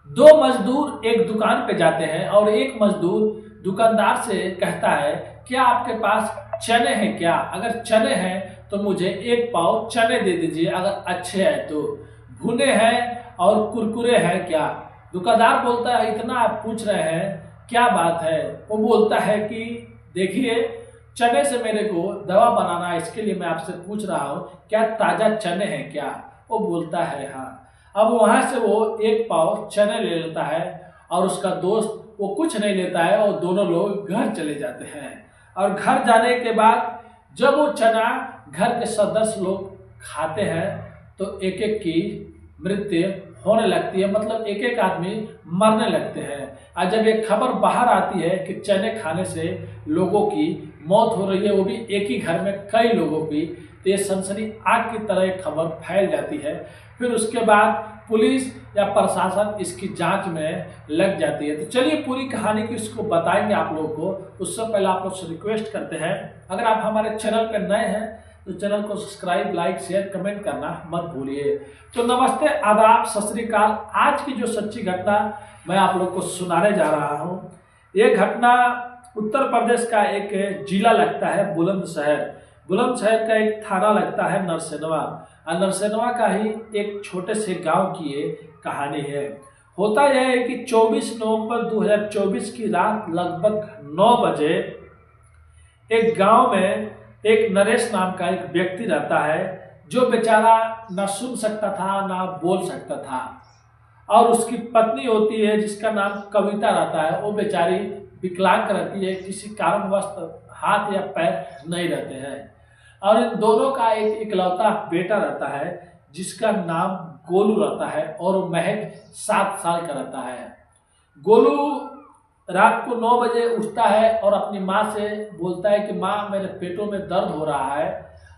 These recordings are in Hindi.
दो मजदूर एक दुकान पे जाते हैं और एक मजदूर दुकानदार से कहता है, क्या आपके पास चने हैं क्या? अगर चने हैं तो मुझे एक पाव चने दे दीजिए, अगर अच्छे हैं तो। भुने हैं और कुरकुरे हैं क्या? दुकानदार बोलता है, इतना आप पूछ रहे हैं, क्या बात है? वो बोलता है कि देखिए, चने से मेरे को दवा बनाना है, इसके लिए मैं आपसे पूछ रहा हूँ, क्या ताज़ा चने हैं क्या? वो बोलता है हाँ। अब वहां से वो एक पाव चने ले लेता है और उसका दोस्त वो कुछ नहीं लेता है और दोनों लोग घर चले जाते हैं। और घर जाने के बाद जब वो चना घर के सदस्य लोग खाते हैं तो एक एक की मृत्यु होने लगती है, मतलब एक एक आदमी मरने लगते हैं। और जब एक खबर बाहर आती है कि चने खाने से लोगों की मौत हो रही है, वो भी एक ही घर में कई लोगों की, तो ये सनसनी आग की तरह एक खबर फैल जाती है। फिर उसके बाद पुलिस या प्रशासन इसकी जांच में लग जाती है। तो चलिए पूरी कहानी की इसको बताएंगे आप लोगों को। उससे पहले आप लोग से रिक्वेस्ट करते हैं, अगर आप हमारे चैनल पर नए हैं तो चैनल को सब्सक्राइब, लाइक, शेयर, कमेंट करना मत भूलिए। तो नमस्ते, आदाब, सत श्री अकाल। आज की जो सच्ची घटना मैं आप लोग को सुनाने जा रहा हूँ, ये घटना उत्तर प्रदेश का एक जिला लगता है बुलंदशहर। बुलंदशहर का एक थाना लगता है नरसेनवा, और नरसेनवा का ही एक छोटे से गांव की ये कहानी है। होता यह है कि 24 नवंबर 2024 की रात लगभग 9 बजे एक गांव में एक नरेश नाम का एक व्यक्ति रहता है, जो बेचारा ना सुन सकता था ना बोल सकता था। और उसकी पत्नी होती है जिसका नाम कविता रहता है, वो बेचारी विकलांग रहती है, किसी कारणवश हाथ या पैर नहीं रहते हैं। और इन दोनों का एक इकलौता बेटा रहता है जिसका नाम गोलू रहता है, और वो महज 7 साल का रहता है। गोलू रात को 9 बजे उठता है और अपनी माँ से बोलता है कि माँ, मेरे पेटों में दर्द हो रहा है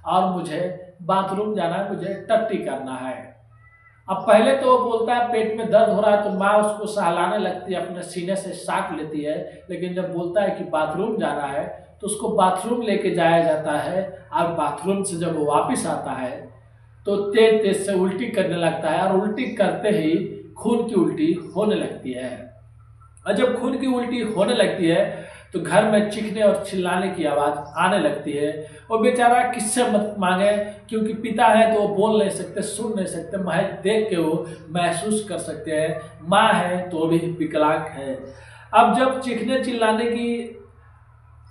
और मुझे बाथरूम जाना है, मुझे टट्टी करना है। अब पहले तो वो बोलता है पेट में दर्द हो रहा है, तो माँ उसको सहलाने लगती है, अपने सीने से साट लेती है। लेकिन जब बोलता है कि बाथरूम जाना है तो उसको बाथरूम लेके जाया जाता है। और बाथरूम से जब वो वापस आता है तो तेज तेज से उल्टी करने लगता है, और उल्टी करते ही खून की उल्टी होने लगती है। और जब खून की उल्टी होने लगती है तो घर में चीखने और चिल्लाने की आवाज़ आने लगती है। वो बेचारा किससे मत मांगे, क्योंकि पिता है तो वो बोल नहीं सकते, सुन नहीं सकते, महज देख के वो महसूस कर सकते हैं। माँ है तो वो भी विकलांग है। अब जब चीखने चिल्लाने की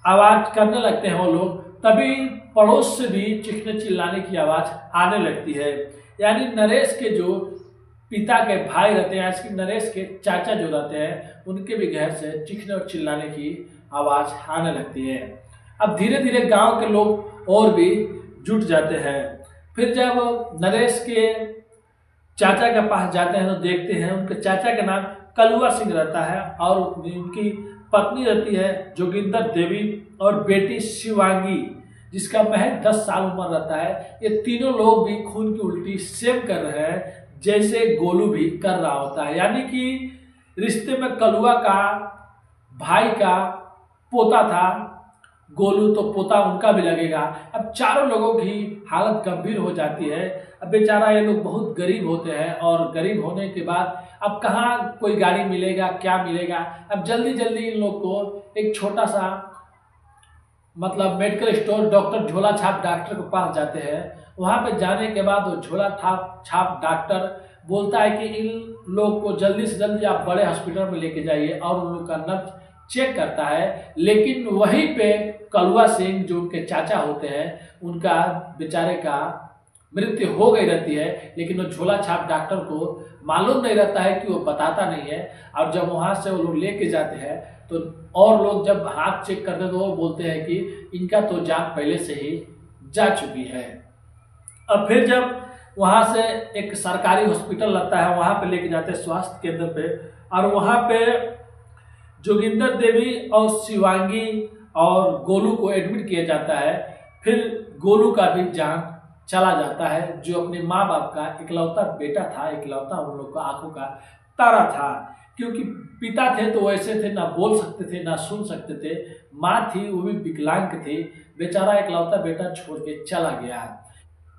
आवाज़ करने लगते हैं वो लोग, तभी पड़ोस से भी चीखने चिल्लाने की आवाज़ आने लगती है। यानी नरेश के जो पिता के भाई रहते हैं, इसके नरेश के चाचा जो रहते हैं, उनके भी घर से चीखने और चिल्लाने की आवाज़ आने लगती है। अब धीरे धीरे गांव के लोग और भी जुट जाते हैं। फिर जब नरेश के चाचा के पास जाते हैं तो देखते हैं उनके चाचा का नाम कलुआ सिंह रहता है, और उनकी पत्नी रहती है जोगिंदर देवी, और बेटी शिवांगी जिसका महज 10 साल उम्र रहता है। ये तीनों लोग भी खून की उल्टी सेम कर रहे हैं जैसे गोलू भी कर रहा होता है। यानी कि रिश्ते में कलुआ का भाई का पोता था गोलू, तो पोता उनका भी लगेगा। अब चारों लोगों की हालत गंभीर हो जाती है। अब बेचारा ये लोग बहुत गरीब होते हैं, और गरीब होने के बाद अब कहाँ कोई गाड़ी मिलेगा, क्या मिलेगा। अब जल्दी जल्दी इन लोग को एक छोटा सा मतलब मेडिकल स्टोर डॉक्टर झोला छाप डॉक्टर के पास जाते हैं। वहाँ पे जाने के बाद वो झोला छाप छाप डॉक्टर बोलता है कि इन लोग को जल्दी से जल्दी आप बड़े हॉस्पिटल में लेके जाइए, और उन लोग का नब्ज चेक करता है। लेकिन वहीं पे कलुआ सिंह जो उनके चाचा होते हैं, उनका बेचारे का मृत्यु हो गई रहती है। लेकिन वो झोला छाप डॉक्टर को मालूम नहीं रहता है कि वो बताता नहीं है। और जब वहाँ से वो लोग लेके जाते हैं तो और लोग जब हाथ चेक करते हैं तो वो बोलते हैं कि इनका तो जान पहले से ही जा चुकी है। और फिर जब वहाँ से एक सरकारी हॉस्पिटल लगता है, वहाँ पे लेके जाते हैं स्वास्थ्य केंद्र पे, और वहाँ पे जोगिंदर देवी और शिवांगी और गोलू को एडमिट किया जाता है। फिर गोलू का भी जान चला जाता है, जो अपने माँ बाप का इकलौता बेटा था, इकलौता उन लोग का आंखों का तारा था। क्योंकि पिता थे तो वैसे थे, ना बोल सकते थे ना सुन सकते थे। माँ थी वो भी विकलांग थी। बेचारा इकलौता बेटा छोड़ के चला गया।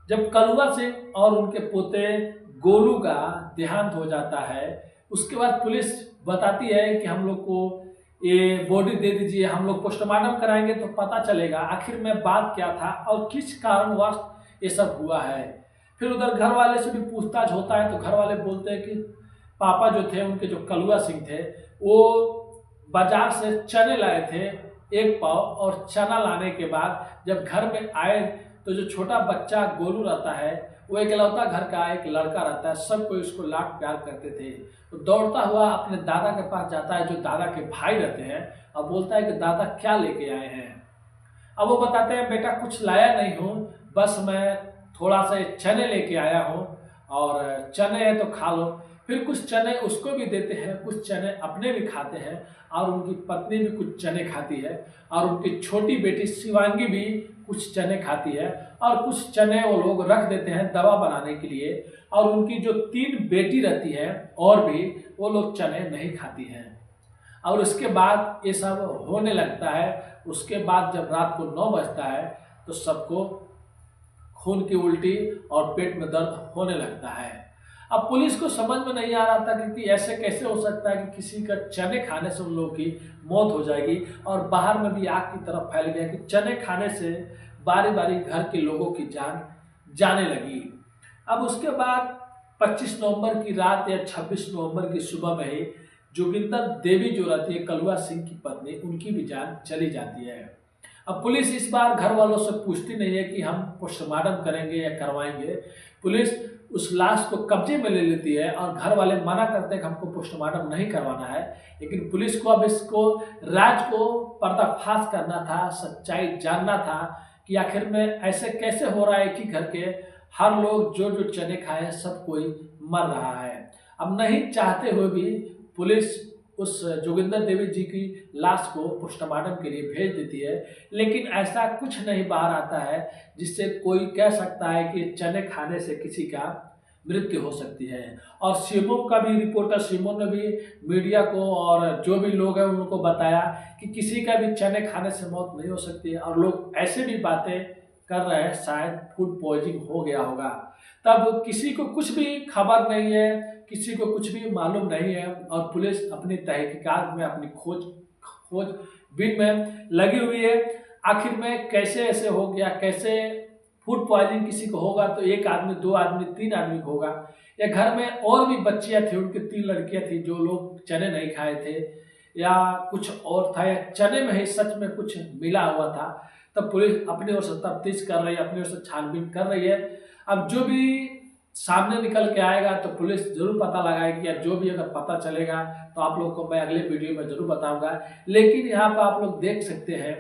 जब कलुआ सिंह और उनके पोते गोलू का देहांत हो जाता है, उसके बाद पुलिस बताती है कि हम लोग को ये बॉडी दे दीजिए, हम लोग पोस्टमार्टम कराएंगे तो पता चलेगा आखिर में बात क्या था और किस कारणवश ये सब हुआ है। फिर उधर घर वाले से भी पूछताछ होता है तो घर वाले बोलते हैं कि पापा जो थे उनके, जो कलुआ सिंह थे, वो बाजार से चने लाए थे 1 पाव, और चना लाने के बाद जब घर में आए तो जो छोटा बच्चा गोलू रहता है, वो इकलौता घर का एक लड़का रहता है, सब कोई उसको लाड प्यार करते थे। तो दौड़ता हुआ अपने दादा के पास जाता है, जो दादा के भाई रहते हैं, और बोलता है कि दादा क्या लेके आए हैं। अब वो बताते हैं बेटा कुछ लाया नहीं हूँ, बस मैं थोड़ा सा चने लेके आया हूँ, और चने हैं तो खा लो। फिर कुछ चने उसको भी देते हैं, कुछ चने अपने भी खाते हैं, और उनकी पत्नी भी कुछ चने खाती है, और उनकी छोटी बेटी शिवांगी भी कुछ चने खाती है, और कुछ चने वो लोग रख देते हैं दवा बनाने के लिए। और उनकी जो 3 बेटी रहती है और भी, वो लोग चने नहीं खाती हैं। और उसके बाद ये सब होने लगता है। उसके बाद जब रात को 9 बजता है तो सबको खून की उल्टी और पेट में दर्द होने लगता है। अब पुलिस को समझ में नहीं आ रहा था कि ऐसे कैसे हो सकता है कि किसी का चने खाने से उन लोगों की मौत हो जाएगी, और बाहर में भी आग की तरफ फैल गया कि चने खाने से बारी बारी घर के लोगों की जान जाने लगी। अब उसके बाद 25 नवंबर की रात या 26 नवंबर की सुबह में ही जोगिंदर देवी जो रहती है कलुआ सिंह की पत्नी, उनकी भी जान चली जाती है। अब पुलिस इस बार घर वालों से पूछती नहीं है कि हम पोस्टमार्टम करेंगे या करवाएंगे। पुलिस उस लाश को कब्जे में ले लेती है, और घर वाले मना करते हैं कि हमको पोस्टमार्टम नहीं करवाना है। लेकिन पुलिस को अब इसको राज को पर्दाफाश करना था, सच्चाई जानना था कि आखिर में ऐसे कैसे हो रहा है कि घर के हर लोग जो जो चने खाए सब कोई मर रहा है। अब नहीं चाहते हुए भी पुलिस उस जोगिंदर देवी जी की लाश को पोस्टमार्टम के लिए भेज देती है। लेकिन ऐसा कुछ नहीं बाहर आता है जिससे कोई कह सकता है कि चने खाने से किसी का मृत्यु हो सकती है। और सीएमओ का भी रिपोर्टर सीएमओ ने भी मीडिया को और जो भी लोग हैं उनको बताया कि किसी का भी चने खाने से मौत नहीं हो सकती है, और लोग ऐसे भी बातें कर रहे हैं शायद फूड पॉइजनिंग हो गया होगा। तब किसी को कुछ भी खबर नहीं है, किसी को कुछ भी मालूम नहीं है, और पुलिस अपनी तहकीकात में, अपनी खोजबीन में लगी हुई है। आखिर में कैसे ऐसे हो गया, कैसे फूड पॉइजनिंग किसी को होगा तो 1 आदमी, 2 आदमी, 3 आदमी को होगा, या घर में और भी बच्चियां थी, उनकी 3 लड़कियां थी जो लोग चने नहीं खाए थे, या कुछ और था, या चने में ही सच में कुछ मिला हुआ था। तब पुलिस अपनी ओर से तफ्तीश कर रही है, अपनी ओर से छानबीन कर रही है। अब जो भी सामने निकल के आएगा तो पुलिस जरूर पता लगाएगी, या जो भी अगर पता चलेगा तो आप लोग को मैं अगले वीडियो में जरूर बताऊंगा। लेकिन यहाँ पर आप लोग देख सकते हैं,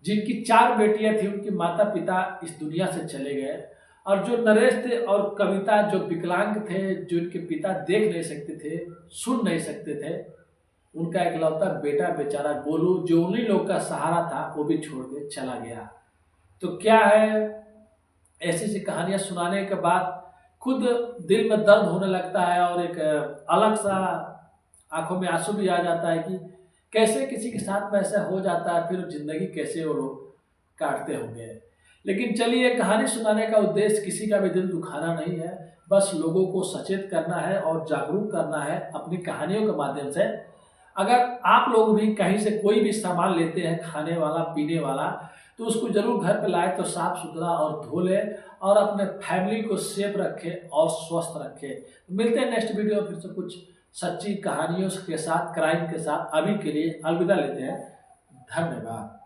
जिनकी 4 बेटियां थी उनके माता पिता इस दुनिया से चले गए, और जो नरेश थे और कविता जो विकलांग थे, जो इनके पिता देख नहीं सकते थे, सुन नहीं सकते थे, उनका इकलौता बेटा बेचारा गोलू जो उन्हीं लोग का सहारा था, वो भी छोड़ के चला गया। तो क्या है, ऐसी ऐसी कहानियां सुनाने के बाद खुद दिल में दर्द होने लगता है, और एक अलग सा आंखों में आंसू भी आ जाता है कि कैसे किसी के साथ में ऐसा हो जाता है, फिर जिंदगी कैसे वो लोग काटते होंगे। लेकिन चलिए, कहानी सुनाने का उद्देश्य किसी का भी दिल दुखाना नहीं है, बस लोगों को सचेत करना है और जागरूक करना है अपनी कहानियों के माध्यम से। अगर आप लोग भी कहीं से कोई भी सामान लेते हैं खाने वाला, पीने वाला, तो उसको जरूर घर पे लाए तो साफ सुथरा और धो ले, और अपने फैमिली को सेफ रखे और स्वस्थ रखे। मिलते हैं नेक्स्ट वीडियो फिर से कुछ सच्ची कहानियों के साथ, क्राइम के साथ। अभी के लिए अलविदा लेते हैं। धन्यवाद।